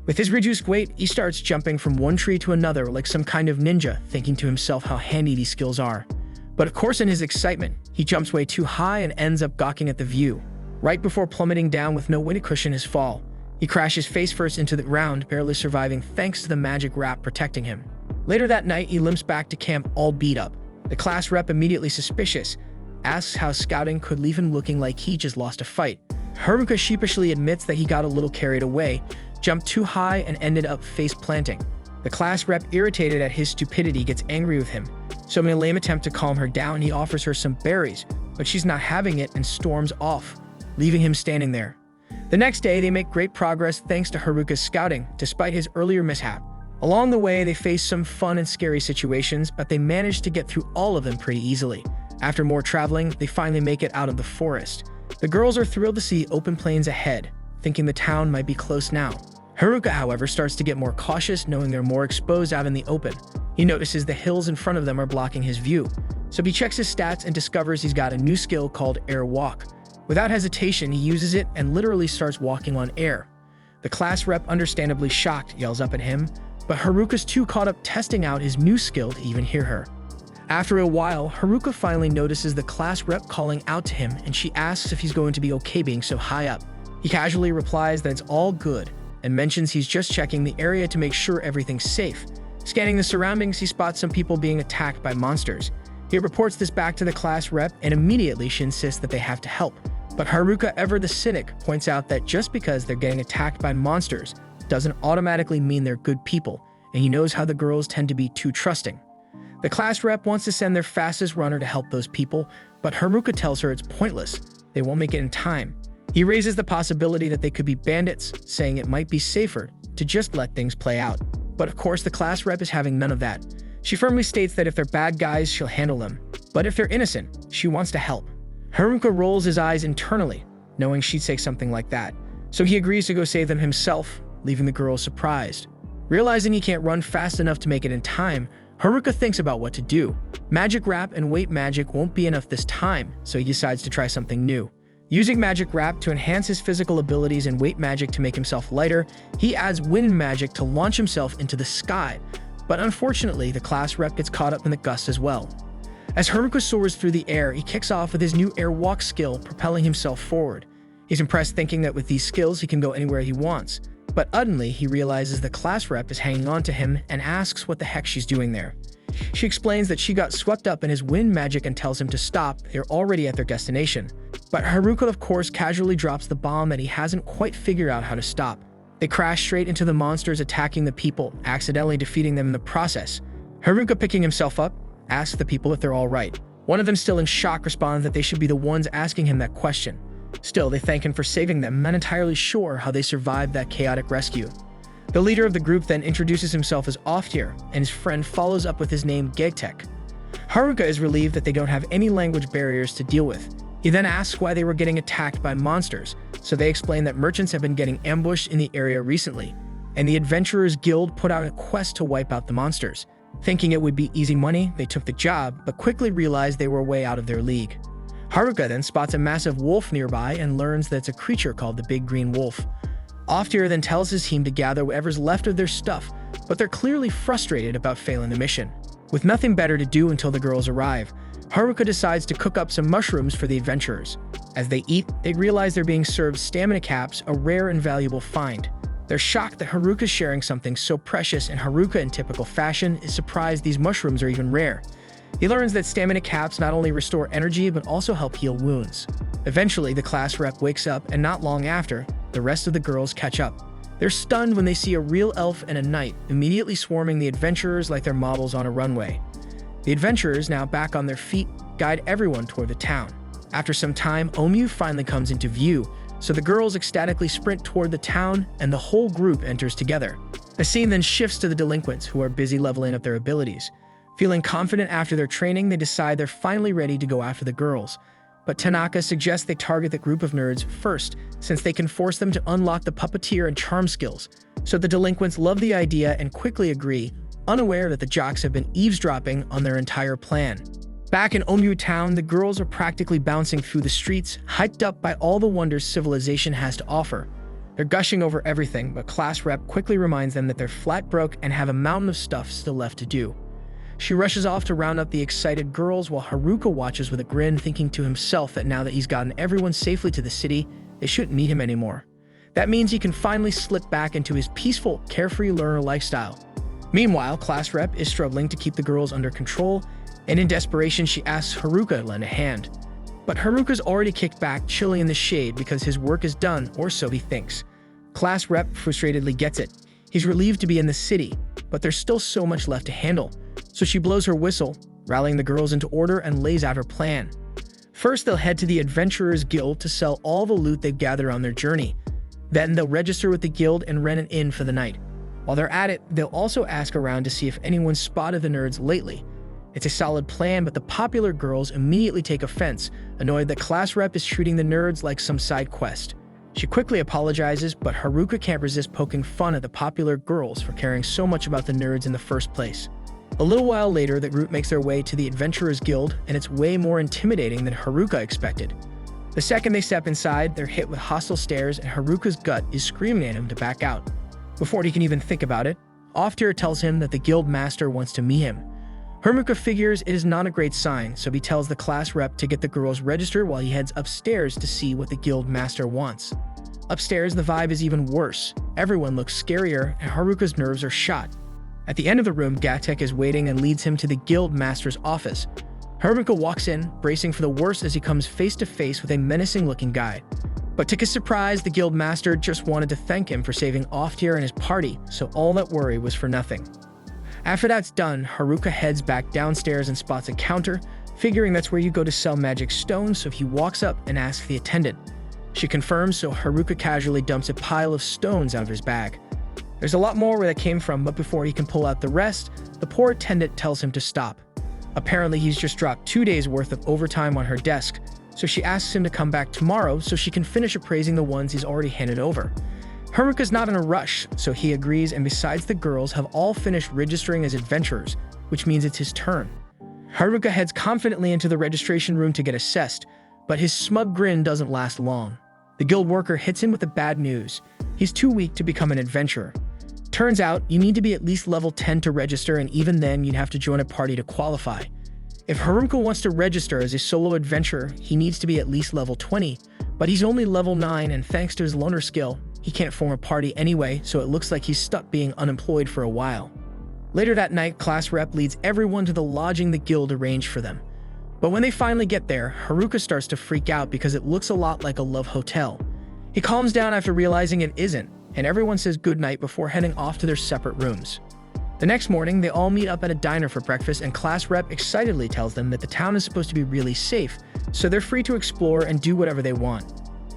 With his reduced weight, he starts jumping from one tree to another like some kind of ninja, thinking to himself how handy these skills are. But of course, in his excitement, he jumps way too high and ends up gawking at the view. Right before plummeting down with no way to cushion his fall, he crashes face first into the ground, barely surviving thanks to the magic wrap protecting him. Later that night, he limps back to camp all beat up. The class rep, immediately suspicious, asks how scouting could leave him looking like he just lost a fight. Haruka sheepishly admits that he got a little carried away, jumped too high, and ended up face planting. The class rep, irritated at his stupidity, gets angry with him. So in a lame attempt to calm her down, he offers her some berries, but she's not having it and storms off, leaving him standing there. The next day, they make great progress thanks to Haruka's scouting, despite his earlier mishap. Along the way, they face some fun and scary situations, but they manage to get through all of them pretty easily. After more traveling, they finally make it out of the forest. The girls are thrilled to see open plains ahead, thinking the town might be close now. Haruka, however, starts to get more cautious, knowing they're more exposed out in the open. He notices the hills in front of them are blocking his view, so he checks his stats and discovers he's got a new skill called Air Walk. Without hesitation, he uses it and literally starts walking on air. The class rep, understandably shocked, yells up at him, but Haruka's too caught up testing out his new skill to even hear her. After a while, Haruka finally notices the class rep calling out to him, and she asks if he's going to be okay being so high up. He casually replies that it's all good, and mentions he's just checking the area to make sure everything's safe. Scanning the surroundings, he spots some people being attacked by monsters. He reports this back to the class rep, and immediately she insists that they have to help. But Haruka, ever the cynic, points out that just because they're getting attacked by monsters doesn't automatically mean they're good people, and he knows how the girls tend to be too trusting. The class rep wants to send their fastest runner to help those people, but Haruka tells her it's pointless. They won't make it in time. He raises the possibility that they could be bandits, saying it might be safer to just let things play out. But of course, the class rep is having none of that. She firmly states that if they're bad guys, she'll handle them. But if they're innocent, she wants to help. Haruka rolls his eyes internally, knowing she'd say something like that. So he agrees to go save them himself, leaving the girls surprised. Realizing he can't run fast enough to make it in time, Haruka thinks about what to do. Magic wrap and weight magic won't be enough this time, so he decides to try something new. Using magic wrap to enhance his physical abilities and weight magic to make himself lighter, he adds wind magic to launch himself into the sky. But unfortunately, the class rep gets caught up in the gust as well. As Haruka soars through the air, he kicks off with his new airwalk skill, propelling himself forward. He's impressed, thinking that with these skills he can go anywhere he wants. But suddenly, he realizes the class rep is hanging on to him and asks what the heck she's doing there. She explains that she got swept up in his wind magic and tells him to stop. They're already at their destination. But Haruka, of course, casually drops the bomb that he hasn't quite figured out how to stop. They crash straight into the monsters, attacking the people, accidentally defeating them in the process. Haruka, picking himself up, asks the people if they're all right. One of them, still in shock, responds that they should be the ones asking him that question. Still, they thank him for saving them, not entirely sure how they survived that chaotic rescue. The leader of the group then introduces himself as Oftir, and his friend follows up with his name, Gegtek. Haruka is relieved that they don't have any language barriers to deal with. He then asks why they were getting attacked by monsters, so they explain that merchants have been getting ambushed in the area recently, and the Adventurers Guild put out a quest to wipe out the monsters. Thinking it would be easy money, they took the job, but quickly realized they were way out of their league. Haruka then spots a massive wolf nearby and learns that it's a creature called the Big Green Wolf. Oftir then tells his team to gather whatever's left of their stuff, but they're clearly frustrated about failing the mission. With nothing better to do until the girls arrive, Haruka decides to cook up some mushrooms for the adventurers. As they eat, they realize they're being served stamina caps, a rare and valuable find. They're shocked that Haruka's sharing something so precious, and Haruka, in typical fashion, is surprised these mushrooms are even rare. He learns that stamina caps not only restore energy but also help heal wounds. Eventually, the class rep wakes up, and not long after, the rest of the girls catch up. They're stunned when they see a real elf and a knight immediately swarming the adventurers like they're models on a runway. The adventurers, now back on their feet, guide everyone toward the town. After some time, Omyu finally comes into view, so the girls ecstatically sprint toward the town and the whole group enters together. The scene then shifts to the delinquents, who are busy leveling up their abilities. Feeling confident after their training, they decide they're finally ready to go after the girls. But Tanaka suggests they target the group of nerds first, since they can force them to unlock the puppeteer and charm skills. So the delinquents love the idea and quickly agree, unaware that the jocks have been eavesdropping on their entire plan. Back in Omyu Town, the girls are practically bouncing through the streets, hyped up by all the wonders civilization has to offer. They're gushing over everything, but class rep quickly reminds them that they're flat broke and have a mountain of stuff still left to do. She rushes off to round up the excited girls, while Haruka watches with a grin, thinking to himself that now that he's gotten everyone safely to the city, they shouldn't need him anymore. That means he can finally slip back into his peaceful, carefree learner lifestyle. Meanwhile, class rep is struggling to keep the girls under control, and in desperation she asks Haruka to lend a hand. But Haruka's already kicked back, chilling in the shade because his work is done, or so he thinks. Class rep frustratedly gets it. He's relieved to be in the city, but there's still so much left to handle. So she blows her whistle, rallying the girls into order, and lays out her plan. First, they'll head to the Adventurers Guild to sell all the loot they've gathered on their journey. Then they'll register with the guild and rent an inn for the night. While they're at it, they'll also ask around to see if anyone's spotted the nerds lately. It's a solid plan, but the popular girls immediately take offense, annoyed that class rep is treating the nerds like some side quest. She quickly apologizes, but Haruka can't resist poking fun at the popular girls for caring so much about the nerds in the first place. A little while later, the group makes their way to the Adventurers Guild, and it's way more intimidating than Haruka expected. The second they step inside, they're hit with hostile stares, and Haruka's gut is screaming at him to back out. Before he can even think about it, Oftir tells him that the guild master wants to meet him. Haruka figures it is not a great sign, so he tells the class rep to get the girls registered while he heads upstairs to see what the guild master wants. Upstairs, the vibe is even worse. Everyone looks scarier, and Haruka's nerves are shot. At the end of the room, Gegtek is waiting and leads him to the guild master's office. Haruka walks in, bracing for the worst as he comes face to face with a menacing-looking guy. But to his surprise, the guild master just wanted to thank him for saving Oftir and his party, so all that worry was for nothing. After that's done, Haruka heads back downstairs and spots a counter, figuring that's where you go to sell magic stones, so he walks up and asks the attendant. She confirms, so Haruka casually dumps a pile of stones out of his bag. There's a lot more where that came from, but before he can pull out the rest, the poor attendant tells him to stop. Apparently, he's just dropped 2 days worth of overtime on her desk, so she asks him to come back tomorrow so she can finish appraising the ones he's already handed over. Haruka's not in a rush, so he agrees, and besides, the girls have all finished registering as adventurers, which means it's his turn. Haruka heads confidently into the registration room to get assessed, But his smug grin doesn't last long. The guild worker hits him with the bad news. He's too weak to become an adventurer. Turns out, you need to be at least level 10 to register, and even then, you'd have to join a party to qualify. If Haruka wants to register as a solo adventurer, he needs to be at least level 20, but he's only level 9, and thanks to his loner skill, he can't form a party anyway, so it looks like he's stuck being unemployed for a while. Later that night, class rep leads everyone to the lodging the guild arranged for them. But when they finally get there, Haruka starts to freak out because it looks a lot like a love hotel. He calms down after realizing it isn't, and everyone says goodnight before heading off to their separate rooms. The next morning, they all meet up at a diner for breakfast, and class rep excitedly tells them that the town is supposed to be really safe, so they're free to explore and do whatever they want.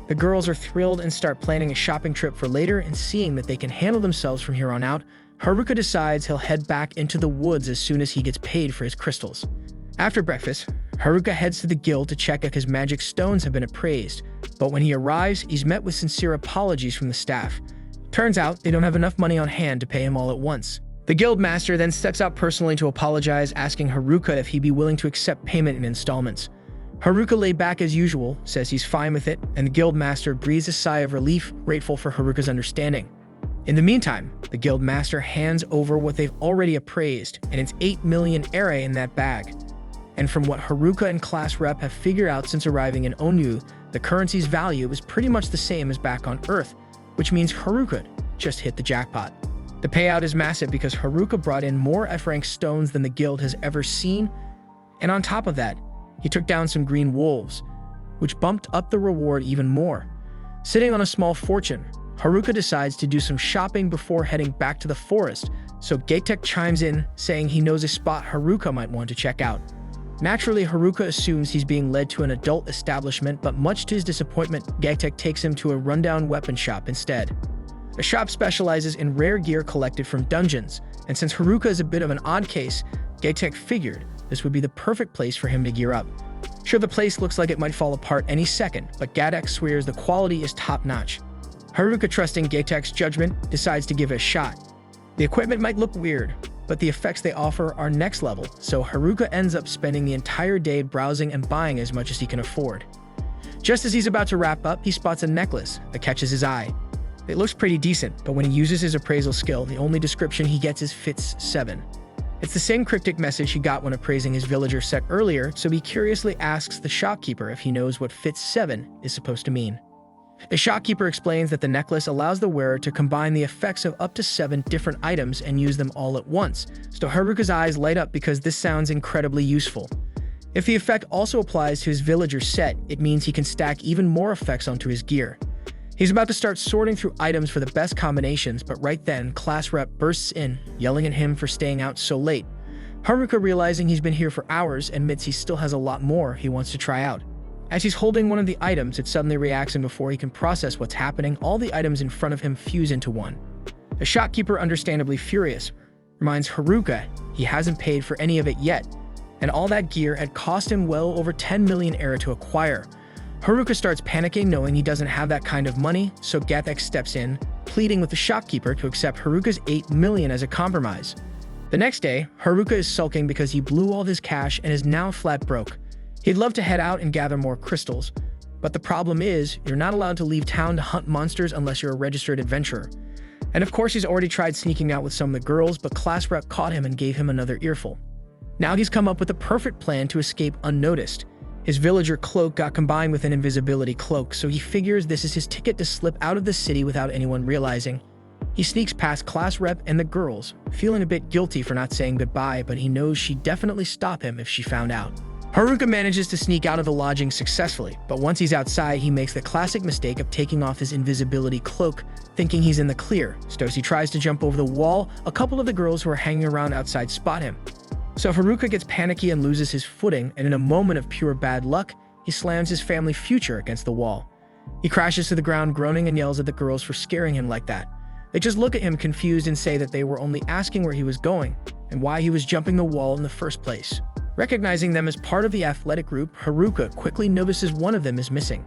The girls are thrilled and start planning a shopping trip for later, and seeing that they can handle themselves from here on out, Haruka decides he'll head back into the woods as soon as he gets paid for his crystals. After breakfast, Haruka heads to the guild to check if his magic stones have been appraised, but when he arrives, he's met with sincere apologies from the staff. Turns out, they don't have enough money on hand to pay him all at once. The guild master then steps out personally to apologize, asking Haruka if he'd be willing to accept payment in installments. Haruka, laid back as usual, says he's fine with it, and the guild master breathes a sigh of relief, grateful for Haruka's understanding. In the meantime, the guild master hands over what they've already appraised, and it's 8 million ere in that bag. And from what Haruka and class rep have figured out since arriving in Onyu, the currency's value is pretty much the same as back on Earth, which means Haruka just hit the jackpot. The payout is massive because Haruka brought in more F-rank stones than the guild has ever seen, and on top of that, he took down some green wolves, which bumped up the reward even more. Sitting on a small fortune, Haruka decides to do some shopping before heading back to the forest, so Gatek chimes in, saying he knows a spot Haruka might want to check out. Naturally, Haruka assumes he's being led to an adult establishment, but much to his disappointment, Gatek takes him to a rundown weapon shop instead. The shop specializes in rare gear collected from dungeons, and since Haruka is a bit of an odd case, Gatek figured this would be the perfect place for him to gear up. Sure, the place looks like it might fall apart any second, but Gatek swears the quality is top-notch. Haruka, trusting Gatek's judgment, decides to give it a shot. The equipment might look weird, but the effects they offer are next level, so Haruka ends up spending the entire day browsing and buying as much as he can afford. Just as he's about to wrap up, he spots a necklace that catches his eye. It looks pretty decent, but when he uses his appraisal skill, the only description he gets is Fits 7. It's the same cryptic message he got when appraising his villager set earlier, so he curiously asks the shopkeeper if he knows what Fits 7 is supposed to mean. The shopkeeper explains that the necklace allows the wearer to combine the effects of up to 7 different items and use them all at once, so Haruka's eyes light up because this sounds incredibly useful. If the effect also applies to his villager set, it means he can stack even more effects onto his gear. He's about to start sorting through items for the best combinations, but right then, class rep bursts in, yelling at him for staying out so late. Haruka, realizing he's been here for hours, admits he still has a lot more he wants to try out. As he's holding one of the items, it suddenly reacts, and before he can process what's happening, all the items in front of him fuse into one. The shopkeeper, understandably furious, reminds Haruka he hasn't paid for any of it yet, and all that gear had cost him well over 10 million ere to acquire. Haruka starts panicking, knowing he doesn't have that kind of money, so Gatek steps in, pleading with the shopkeeper to accept Haruka's 8 million as a compromise. The next day, Haruka is sulking because he blew all his cash and is now flat broke. He'd love to head out and gather more crystals, but the problem is, you're not allowed to leave town to hunt monsters unless you're a registered adventurer. And of course, he's already tried sneaking out with some of the girls, but class rep caught him and gave him another earful. Now he's come up with a perfect plan to escape unnoticed. His villager cloak got combined with an invisibility cloak, so he figures this is his ticket to slip out of the city without anyone realizing. He sneaks past class rep and the girls, feeling a bit guilty for not saying goodbye, but he knows she'd definitely stop him if she found out. Haruka manages to sneak out of the lodging successfully, but once he's outside, he makes the classic mistake of taking off his invisibility cloak, thinking he's in the clear. So as he tries to jump over the wall, a couple of the girls who are hanging around outside spot him. So Haruka gets panicky and loses his footing, and in a moment of pure bad luck, he slams his family future against the wall. He crashes to the ground, groaning, and yells at the girls for scaring him like that. They just look at him confused and say that they were only asking where he was going and why he was jumping the wall in the first place. Recognizing them as part of the athletic group, Haruka quickly notices one of them is missing.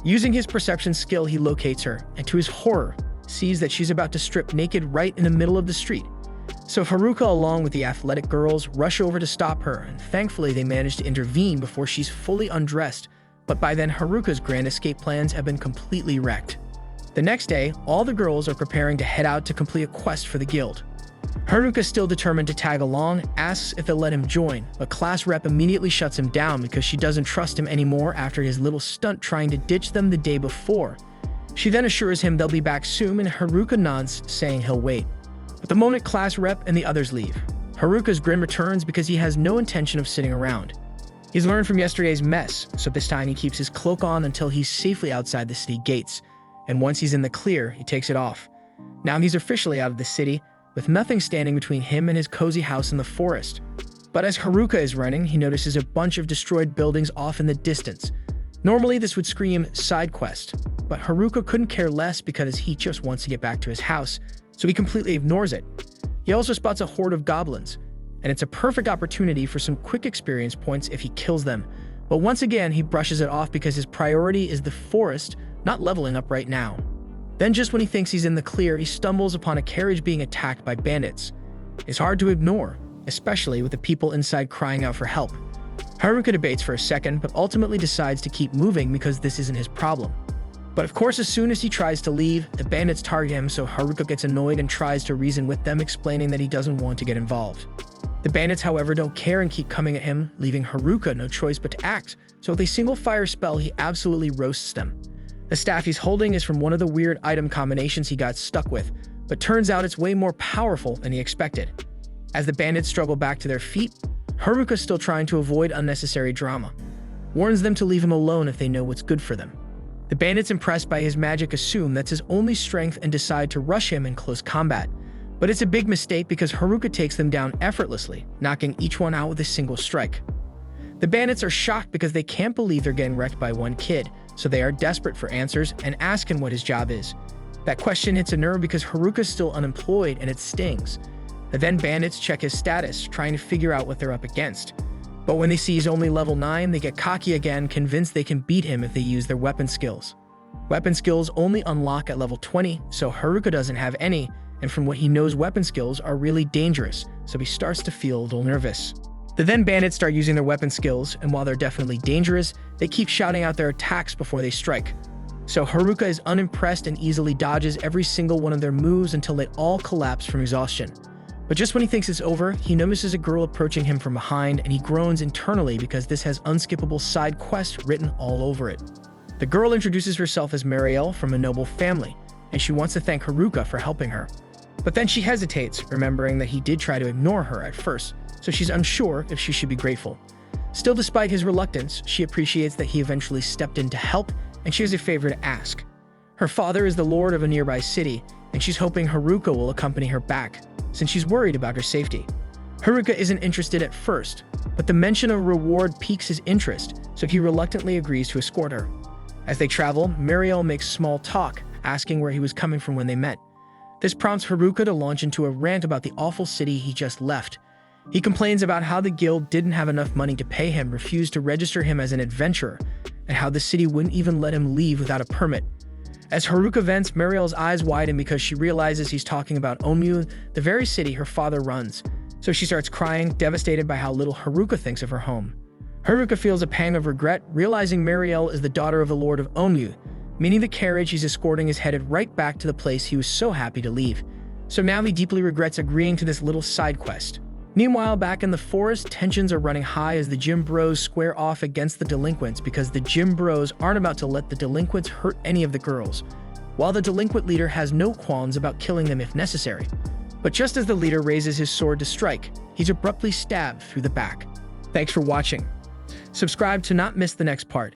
Using his perception skill, he locates her, and to his horror, sees that she's about to strip naked right in the middle of the street. So Haruka, along with the athletic girls, rush over to stop her, and thankfully they manage to intervene before she's fully undressed, But by then, Haruka's grand escape plans have been completely wrecked. The next day, all the girls are preparing to head out to complete a quest for the guild. Haruka, still determined to tag along, asks if they'll let him join, but class rep immediately shuts him down because she doesn't trust him anymore after his little stunt trying to ditch them the day before. She then assures him they'll be back soon, and Haruka nods, saying he'll wait. But the moment class rep and the others leave, Haruka's grin returns because he has no intention of sitting around. He's learned from yesterday's mess, so this time he keeps his cloak on until he's safely outside the city gates, and once he's in the clear, he takes it off. Now he's officially out of the city, with nothing standing between him and his cozy house in the forest. But as Haruka is running, he notices a bunch of destroyed buildings off in the distance. Normally this would scream side quest, but Haruka couldn't care less because he just wants to get back to his house, so he completely ignores it. He also spots a horde of goblins, and it's a perfect opportunity for some quick experience points if he kills them. But once again, he brushes it off because his priority is the forest, not leveling up right now. Then just when he thinks he's in the clear, he stumbles upon a carriage being attacked by bandits. It's hard to ignore, especially with the people inside crying out for help. Haruka debates for a second, but ultimately decides to keep moving because this isn't his problem. But of course, as soon as he tries to leave, the bandits target him, so Haruka gets annoyed and tries to reason with them, explaining that he doesn't want to get involved. The bandits, however, don't care and keep coming at him, leaving Haruka no choice but to act, so with a single fire spell, he absolutely roasts them. The staff he's holding is from one of the weird item combinations he got stuck with, but turns out it's way more powerful than he expected. As the bandits struggle back to their feet, Haruka, still trying to avoid unnecessary drama, warns them to leave him alone if they know what's good for them. The bandits, impressed by his magic, assume that's his only strength and decide to rush him in close combat. But it's a big mistake because Haruka takes them down effortlessly, knocking each one out with a single strike. The bandits are shocked because they can't believe they're getting wrecked by one kid, so they are desperate for answers and ask him what his job is. That question hits a nerve because Haruka's still unemployed and it stings. The then bandits check his status, trying to figure out what they're up against. But when they see he's only level 9, they get cocky again, convinced they can beat him if they use their weapon skills. Weapon skills only unlock at level 20, so Haruka doesn't have any, and from what he knows, weapon skills are really dangerous, so he starts to feel a little nervous. The then bandits start using their weapon skills, and while they're definitely dangerous, they keep shouting out their attacks before they strike. So Haruka is unimpressed and easily dodges every single one of their moves until they all collapse from exhaustion. But just when he thinks it's over, he notices a girl approaching him from behind, and he groans internally because this has unskippable side quest written all over it. The girl introduces herself as Marielle from a noble family, and she wants to thank Haruka for helping her. But then she hesitates, remembering that he did try to ignore her at first, so she's unsure if she should be grateful. Still, despite his reluctance, she appreciates that he eventually stepped in to help, and she has a favor to ask. Her father is the lord of a nearby city, and she's hoping Haruka will accompany her back, since she's worried about her safety. Haruka isn't interested at first, but the mention of reward piques his interest, so he reluctantly agrees to escort her. As they travel, Marielle makes small talk, asking where he was coming from when they met. This prompts Haruka to launch into a rant about the awful city he just left. He complains about how the guild didn't have enough money to pay him, refused to register him as an adventurer, and how the city wouldn't even let him leave without a permit. As Haruka vents, Marielle's eyes widen because she realizes he's talking about Onmyu, the very city her father runs. So she starts crying, devastated by how little Haruka thinks of her home. Haruka feels a pang of regret, realizing Marielle is the daughter of the Lord of Onmyu, meaning the carriage he's escorting is headed right back to the place he was so happy to leave. So now he deeply regrets agreeing to this little side quest. Meanwhile, back in the forest, tensions are running high as the gym bros square off against the delinquents because the gym bros aren't about to let the delinquents hurt any of the girls, while the delinquent leader has no qualms about killing them if necessary. But just as the leader raises his sword to strike, he's abruptly stabbed through the back. Thanks for watching. Subscribe to not miss the next part.